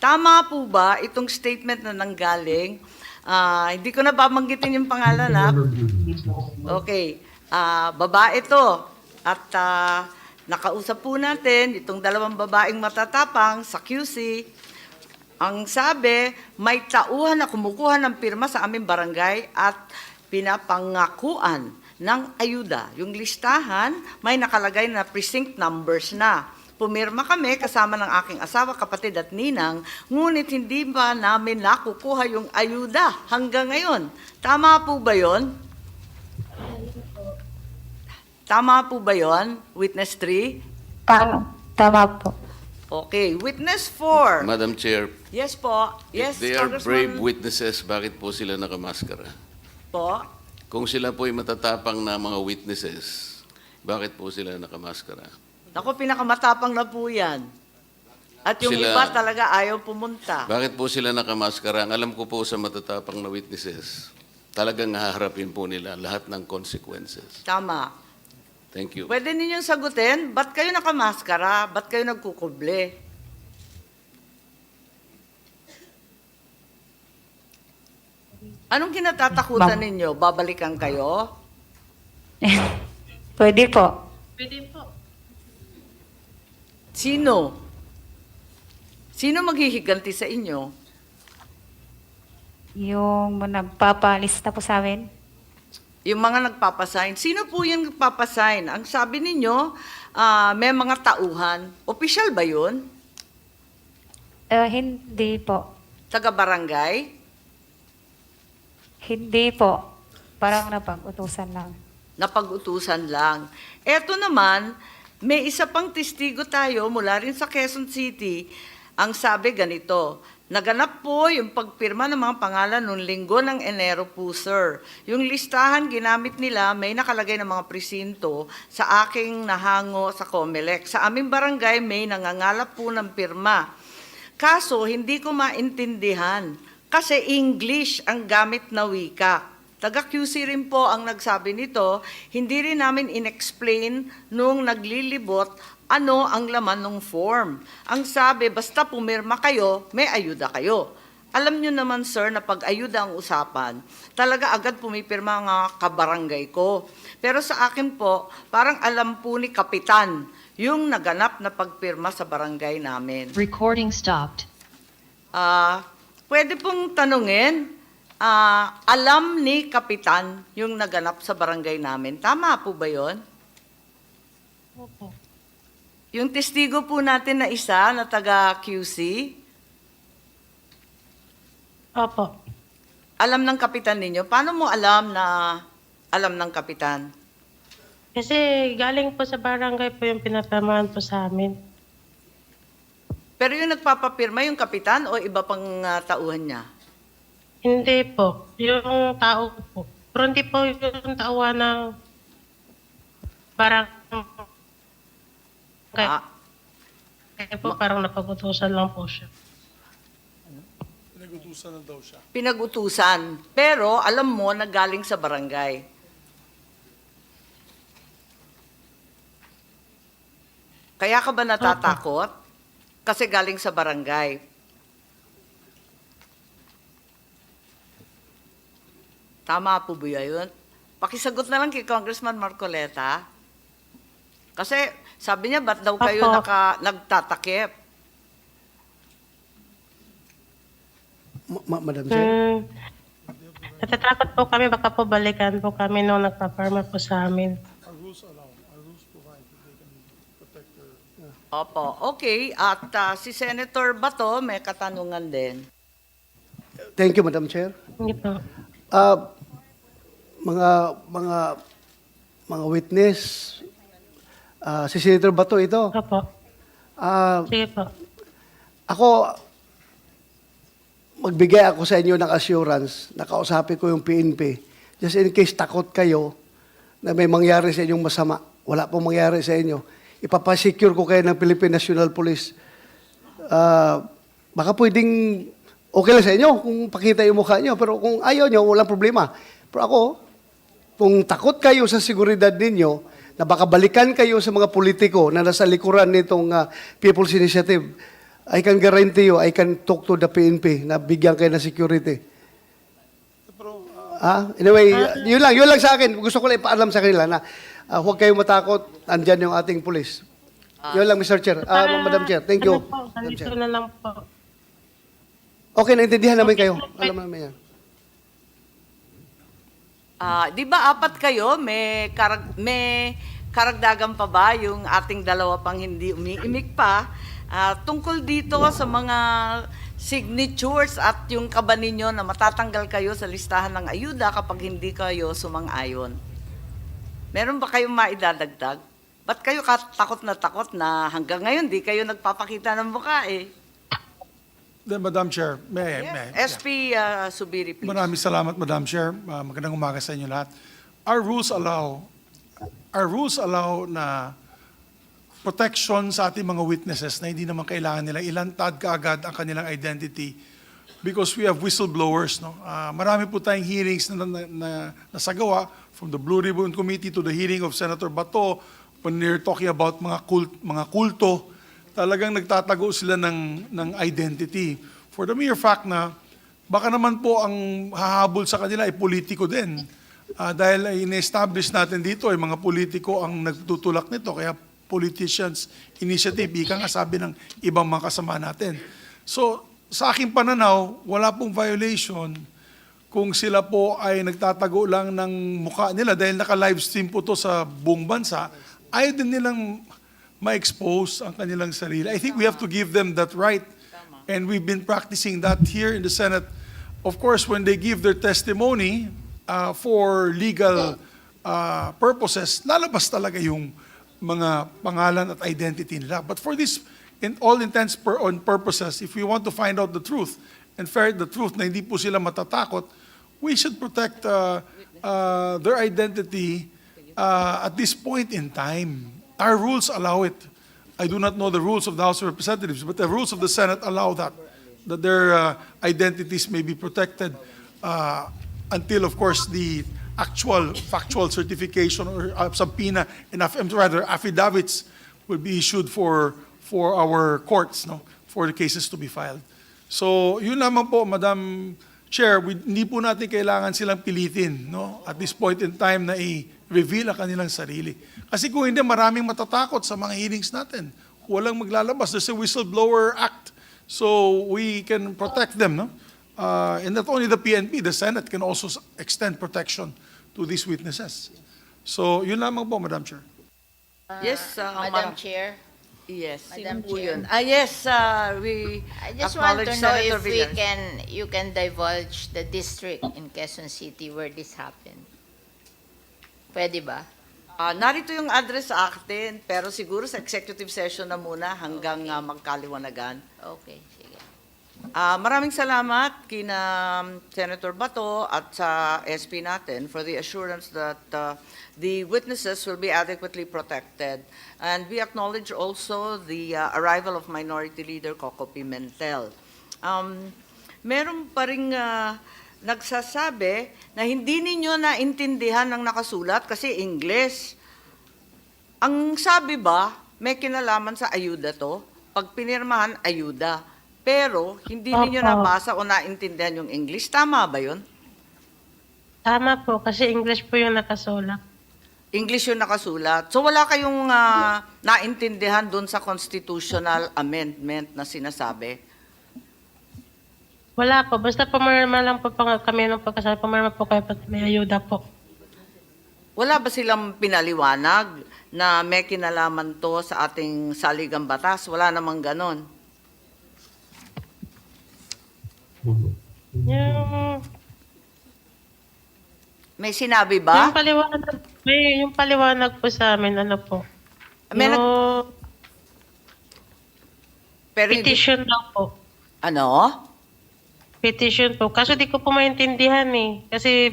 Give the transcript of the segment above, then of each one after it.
Tama po ba itong statement na nanggaling? Hindi ko na babanggitin yung pangalan na. Okay. Babae to. At nakausap po natin itong dalawang babaeng matatapang sa QC. Ang sabi, may tauhan na kumukuha ng pirma sa aming barangay at pinapangakuan ng ayuda. Yung listahan, may nakalagay na precinct numbers na. Pumirma kami kasama ng aking asawa, kapatid at ninang, ngunit hindi ba namin nakukuha yung ayuda hanggang ngayon. Tama po ba yon? Tama po ba yon, Witness 3? Tama po. Okay, Witness 4. Madam Chair, Yes po. Yes, if they are brave Congressman witnesses, bakit po sila nakamaskara? po. Kung sila po ay matatapang na mga witnesses, bakit po sila nakamaskara? Ako, pinakamatapang na po yan. At yung Sila- iba talaga ayaw pumunta. Bakit po sila nakamaskara? Ang alam ko po sa matatapang na witnesses, talagang haharapin po nila lahat ng consequences. Tama. Thank you. Pwede ninyong sagutin, ba't kayo nakamaskara? Ba't kayo nagkukuble? Anong kinatatakutan Ma'am. ninyo? Babalikan kayo? Pwede po. Pwede po. Sino? Sino maghihiganti sa inyo? Yung nagpapalista po sa amin. Yung mga nagpapasign. Sino po yung nagpapasign? Ang sabi ninyo, may mga tauhan. Official ba yun? Hindi po. Taga-barangay? Hindi po. Parang napag-utusan lang. Napag-utusan lang. Eto naman, may isa pang testigo tayo mula rin sa Quezon City. Ang sabi ganito, naganap po yung pagpirma ng mga pangalan noong linggo ng Enero po, sir. Yung listahan ginamit nila, may nakalagay ng mga presinto sa aking nahango sa COMELEC. Sa aming barangay, may nangangalap po ng pirma. Kaso, hindi ko maintindihan kasi English ang gamit na wika. Taga-QC rin po ang nagsabi nito, hindi rin namin inexplain nung naglilibot ano ang laman ng form. Ang sabi, basta pumirma kayo, may ayuda kayo. Alam nyo naman, sir, na pag ayuda ang usapan, talaga agad pumipirma nga kabarangay ko. Pero sa akin po, parang alam po ni Kapitan yung naganap na pagpirma sa barangay namin. Recording stopped. Pwede pong tanungin, alam ni Kapitan yung naganap sa barangay namin. Tama po ba yon? Opo. Yung testigo po natin na isa na taga-QC, Opo. alam ng Kapitan ninyo. Paano mo alam na alam ng Kapitan? Kasi galing po sa barangay po yung pinapirmahan po sa amin. Pero yung nagpapapirma yung Kapitan o iba pang tauhan niya? Hindi po. Yung tao po. Pero hindi po yung tauhan ng barangay. Ah, Kaya po parang napag-utusan lang po siya. Pinag-utusan na daw siya. pinag-utusan. Pero alam mo na galing sa barangay. Kaya ka ba natatakot? Kasi galing sa barangay. Tama po ba yun? Pakisagot na lang kay Congressman Marcoleta. Kasi sabi niya, ba't daw kayo Opo. nagtatakip? Madam Chair, Natatakot po kami, baka po balikan po kami nung nagpa-perma po sa amin. our rules allow, our rules provide that they can protect their... Opo, okay. At si Senator Bato may katanungan din. Thank you, Madam Chair. Hindi po. Mga witness, si Senator Bato ito. Opo. Ah, Sige po. ako, magbigay ako sa inyo ng assurance, nakausapin ko yung PNP, just in case takot kayo na may mangyari sa inyong masama. Wala pong mangyari sa inyo. Ipapasecure ko kayo ng Philippine National Police. Baka pwedeng okay lang sa inyo kung pakita yung mukha nyo, pero kung ayaw nyo, walang problema. Pero ako, kung takot kayo sa seguridad ninyo, na baka balikan kayo sa mga politiko na nasa likuran nitong People's Initiative, I can guarantee you, I can talk to the PNP na bigyan kayo ng security. Anyway, yun lang sa akin. Gusto ko lang ipaalam sa kanila na huwag kayong matakot, andyan yung ating pulis. Yun lang, Mr. Chair. Madam Chair, thank you. Ano po, Madam ganito Chair. na lang po. Okay, naintindihan namin kayo. Alam namin yan. Di ba apat kayo, may karagdagan pa ba yung ating dalawa pang hindi umiimik pa? Tungkol dito sa mga signatures at yung kaba ninyo na matatanggal kayo sa listahan ng ayuda kapag hindi kayo sumang-ayon. Meron ba kayong maidadagdag? Ba't kayo takot na hanggang ngayon di kayo nagpapakita ng mukha eh? Then, Madam Chair, may I? SP Subiri, please. Maraming salamat, Madam Chair. Magandang umaga sa inyo lahat. Our rules allow na protection sa ating mga witnesses na hindi naman kailangan nila ilantad kaagad ang kanilang identity because we have whistleblowers. No? Marami po tayong hearings na nasagawa from the Blue Ribbon Committee to the hearing of Senator Bato when they're talking about mga kulto. Talagang nagtatago sila ng identity. For the mere fact na baka naman po ang hahabol sa kanila ay politiko din. Dahil ay in-establish natin dito ay mga politiko ang nagtutulak nito. Kaya politicians initiative, ika nga sabi ng ibang mga kasama natin. So, sa aking pananaw, wala pong violation kung sila po ay nagtatago lang ng mukha nila dahil naka-livestream po to sa buong bansa, ayaw din nilang ma-expose ang kanilang sarili. I think we have to give them that right. And we've been practicing that here in the Senate. Of course, when they give their testimony for legal purposes, lalabas talaga yung mga pangalan at identity nila. But for this, in all intents and purposes, if we want to find out the truth and ferret the truth na hindi po sila matatakot, we should protect their identity at this point in time. Our rules allow it. I do not know the rules of the House of Representatives, but the rules of the Senate allow that their identities may be protected until, of course, the actual factual certification or subpoena and rather affidavits will be issued for our courts, no, for the cases to be filed. So, yun naman po, Madam Chair, hindi po natin kailangan silang pilitin, no, at this point in time na i-reveal ang kanilang sarili. Kasi kung hindi, maraming matatakot sa mga hearings natin. Walang maglalabas. There's a whistleblower act. So, we can protect them, no? And not only the PNP, the Senate can also extend protection to these witnesses. So, yun lamang po, Madam Chair. Yes, Madam Chair, Yes, Madam sino po Chair. yun? Yes, we I just want acknowledge to know Senator if Villar. you can divulge the district in Quezon City where this happened. Pwede ba? Narito yung address sa akin, pero siguro sa executive session na muna hanggang magkaliwanagan. Okay, sige. Maraming salamat kina Senator Bato at sa SP natin for the assurance that the witnesses will be adequately protected. And we acknowledge also the arrival of Minority Leader Coco Pimentel. Meron pa ring nagsasabi na hindi ninyo naintindihan ng nakasulat kasi English. Ang sabi ba, may kinalaman sa ayuda to? Pag pinirmahan, ayuda. Pero hindi ninyo Opo. nabasa o naintindihan yung English. Tama ba yun? Tama po, kasi English po yung nakasulat. English yung nakasulat. So wala kayong naintindihan doon sa constitutional amendment na sinasabi? Wala po, basta pumirma lang po kami ng pagkasabi, pumirma po kayo pag may ayuda po. Wala ba silang pinaliwanag na may kinalaman to sa ating saligang batas? Wala namang ganon. May sinabi ba? Yung paliwanag po sa amin, ano po? May Yung Pero hindi- petition daw po. Ano? Petition po. Kaso di ko po maintindihan eh. Kasi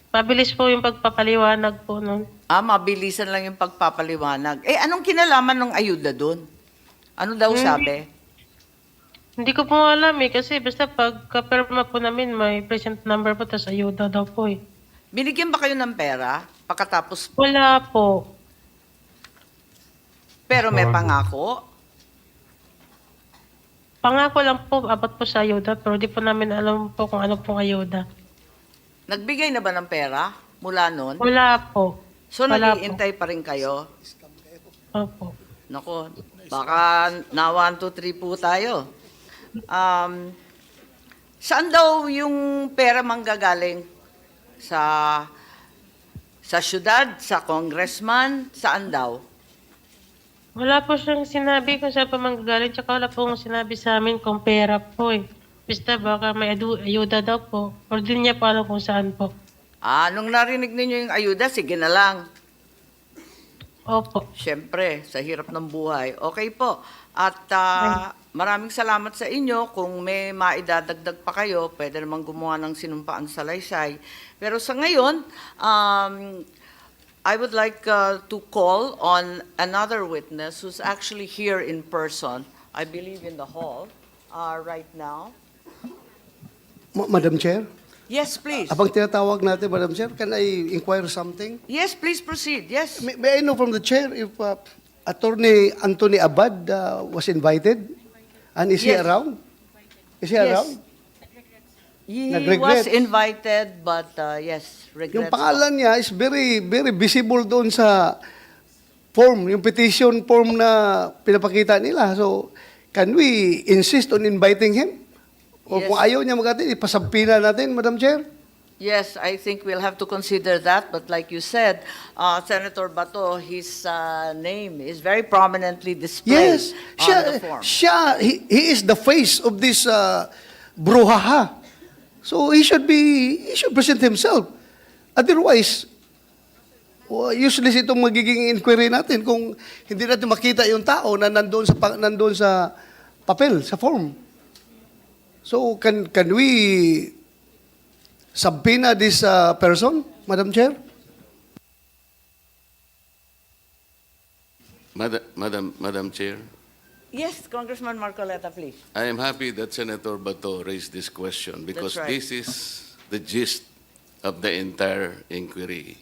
mabilis po yung pagpapaliwanag po nun. Mabilisan lang yung pagpapaliwanag. Anong kinalaman ng ayuda doon? Ano daw sabi? Hindi ko po alam eh. Kasi basta pagka-perma po namin, may present number po, tapos ayuda daw po eh. Binigyan ba kayo ng pera pagkatapos? Wala po. Pero may pangako? Pangako lang po, abot po sa ayuda, pero di po namin alam po kung ano pong ayuda. Nagbigay na ba ng pera mula noon? Wala po. So, Wala nag-iintay pa rin kayo? Opo. Nako, baka na 1, 2, 3 po tayo. Saan daw yung pera manggagaling? Sa syudad, sa congressman, saan daw? Wala po siyang sinabi kung saan pa manggagaling, tsaka wala pong sinabi sa amin kung pera po eh. Basta baka may ayuda daw po. Or din niya po alam kung saan po. Nung narinig ninyo yung ayuda, sige na lang. Opo. Siyempre, sa hirap ng buhay. Okay po. At maraming salamat sa inyo. Kung may maidadagdag pa kayo, pwede namang gumawa ng sinumpaan salaysay. Pero sa ngayon, I would like to call on another witness who's actually here in person. I believe in the hall right now. Madam Chair, Yes, please. abang tinatawag natin, Madam Chair, can I inquire something? Yes, please proceed. Yes. May I know from the chair if Attorney Anthony Abad was invited? And is he Yes. around? Is he Yes. around? He Nag-regret. was invited, but yes, regrets. Yung pangalan niya is very, very visible doon sa form, yung petition form na pinapakita nila. So, can we insist on inviting him? O Yes. kung ayaw niya mag-attend, ipasampina natin, Madam Chair? Yes, I think we'll have to consider that. But like you said, Senator Bato, his name is very prominently displayed Yes. on the form. He is the face of this brouhaha. So he should present himself. Otherwise, useless itong magiging inquiry natin kung hindi natin makita yung tao na nandoon sa papel, sa form. So can we subpoena this person, Madam Chair? Madam Chair, Yes, Congressman Marcoleta, please. I am happy that Senator Bato raised this question because That's right. this is the gist of the entire inquiry.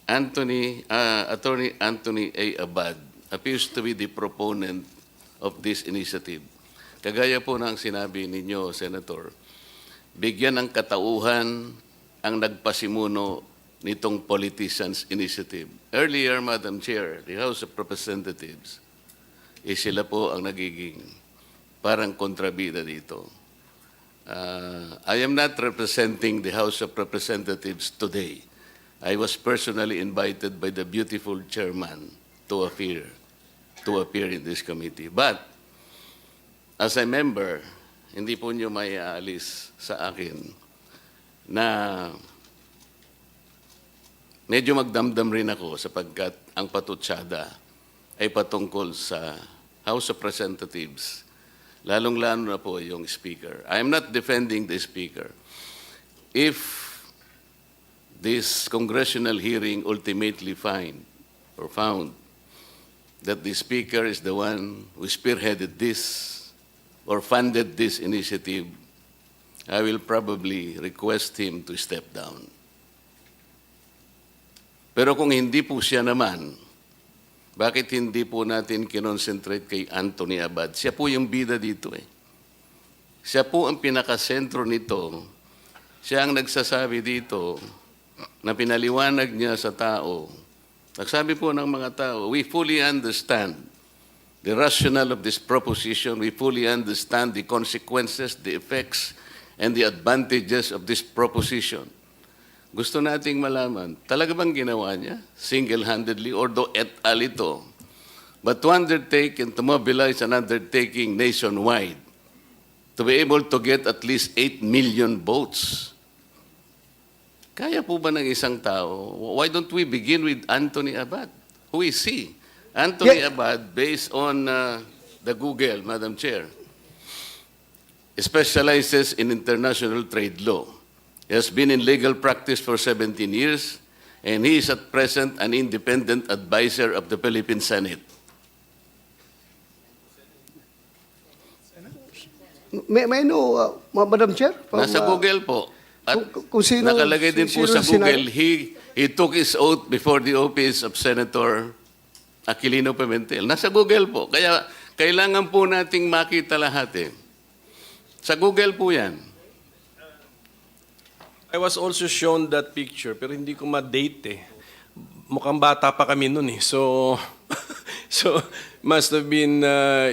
Attorney Anthony A. Abad appears to be the proponent of this initiative. Kagaya po ng sinabi ninyo, Senator, bigyan ng katauhan ang nagpasimuno nitong Politicians Initiative. Earlier, Madam Chair, the House of Representatives, sila po ang nagiging parang kontrabida dito. I am not representing the House of Representatives today. I was personally invited by the beautiful chairman to appear in this committee. But, as a member, hindi po nyo may aalis sa akin na medyo magdamdam rin ako sapagkat ang patutsada ay patungkol sa House of Representatives, lalong-lalo na po yung Speaker. I am not defending the Speaker. If this congressional hearing ultimately found that the Speaker is the one who spearheaded this or funded this initiative, I will probably request him to step down. Pero kung hindi po siya naman, bakit hindi po natin kinonsentrate kay Anthony Abad? Siya po yung bida dito eh. Siya po ang pinakasentro nito. Siya ang nagsasabi dito na pinaliwanag niya sa tao. Nagsabi po ng mga tao, we fully understand the rationale of this proposition. We fully understand the consequences, the effects, and the advantages of this proposition. Gusto nating malaman, talaga bang ginawa niya single-handedly or do et al. Ito? But to undertake and to mobilize an undertaking nationwide, to be able to get at least 8 million votes, kaya po ba ng isang tao? Why don't we begin with Anthony Abad? Who is he? Anthony Abad, based on the Google, Madam Chair, specializes in international trade law. He has been in legal practice for 17 years, and he is at present an independent advisor of the Philippine Senate. May I know, Madam Chair? From, Nasa Google po. At kung sino- nakalagay din po sino sa sinabi? Google, he took his oath before the office of Senator Aquilino Pimentel. Nasa Google po. Kaya Kailangan po nating makita lahat eh. Sa Google po yan. I was also shown that picture, pero hindi ko ma-date eh. Mukhang bata pa kami noon eh. So, so must have been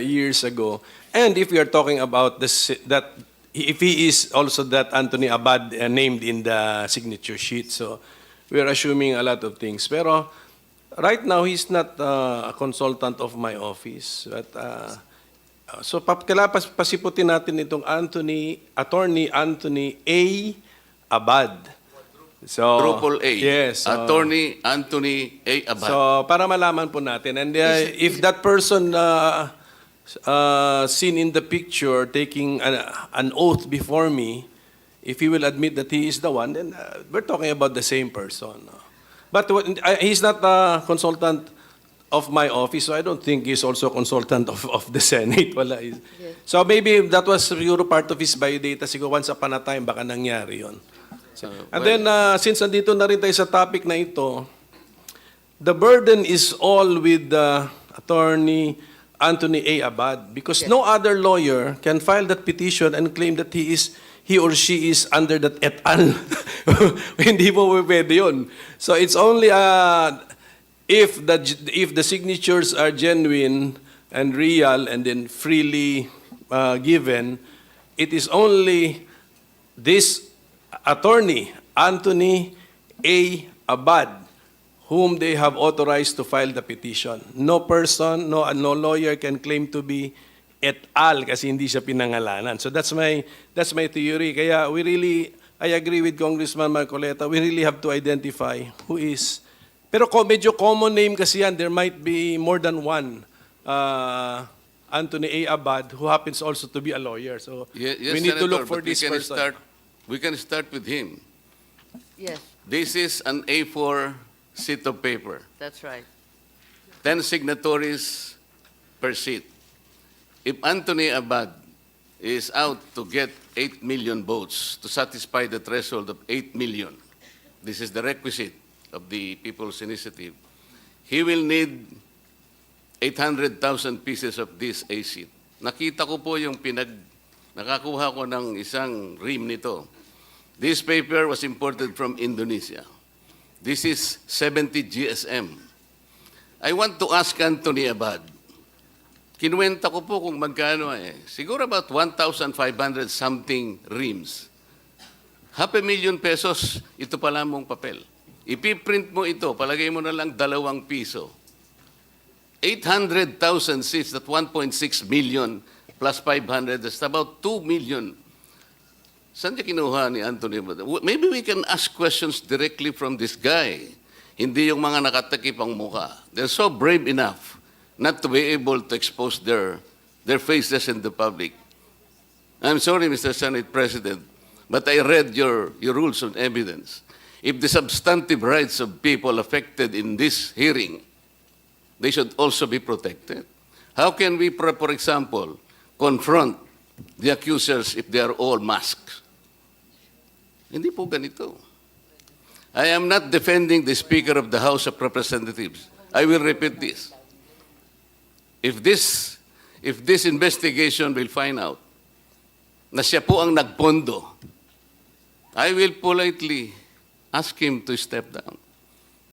years ago. And if we are talking about that, if he is also that Anthony Abad named in the signature sheet, so we are assuming a lot of things. Pero right now, he's not a consultant of my office. But, so kailangan pasiputin natin itong Attorney Anthony A. Abad. So, Triple A. Yes. Attorney Anthony A. Abad. So, para malaman po natin. And if that person seen in the picture taking an oath before me, if he will admit that he is the one, then we're talking about the same person. But he's not a consultant of my office, so I don't think he's also a consultant of the Senate. Wala. So maybe that was siguro part of his biodata. Siguro once upon a time, baka nangyari yun. And then, since nandito na rin tayo sa topic na ito, the burden is all with Attorney Anthony A. Abad because no other lawyer can file that petition and claim that he or she is under that et al. Hindi po pwede yun. So it's only if the signatures are genuine and real and then freely given, it is only this Attorney Anthony A. Abad whom they have authorized to file the petition. No person, no lawyer can claim to be et al. Kasi hindi siya pinangalanan. So that's my theory. Kaya I agree with Congressman Marcoleta. We really have to identify who is. Pero medyo common name kasi yan. There might be more than one Anthony A. Abad who happens also to be a lawyer. So Yes, we need to Senator, look for but this person. We can start with him. Yes, This is an A4 sheet of paper. that's right. 10 signatories per sheet. If Anthony Abad is out to get 8 million votes to satisfy the threshold of 8 million, this is the requisite of the People's Initiative, he will need 800,000 pieces of this A sheet. Nakita ko po yung nakakuha ko ng isang ream nito. This paper was imported from Indonesia. This is 70 GSM. I want to ask Anthony Abad, kinuwenta ko po kung magkano siguro about 1,500 something reams. $500,000 pesos, ito pala mong papel. Ipiprint mo ito, palagay mo na lang ₱2. 800,000 seats, that 1.6 million plus 500, that's about 2 million. Saan niya kinuha ni Anthony? Maybe we can ask questions directly from this guy. Hindi yung mga nakatakip ang mukha. They're so brave enough not to be able to expose their faces in the public. I'm sorry, Mr. Senate President, but I read your rules of evidence. If the substantive rights of people affected in this hearing, they should also be protected. How can we, for example, confront the accusers if they are all masked? Hindi po ganito. I am not defending the Speaker of the House of Representatives. I will repeat this. If this investigation will find out na siya po ang nagpondo, I will politely ask him to step down.